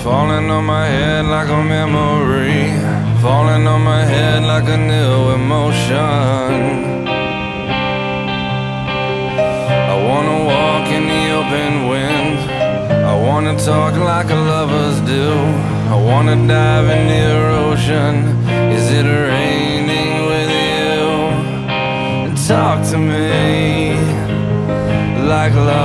falling on my head like a memory, falling on my head like a new emotion. I wanna walk in the open wind, I wanna talk like lovers do, I wanna dive in the ocean. Is it raining with you? Talk to me like lovers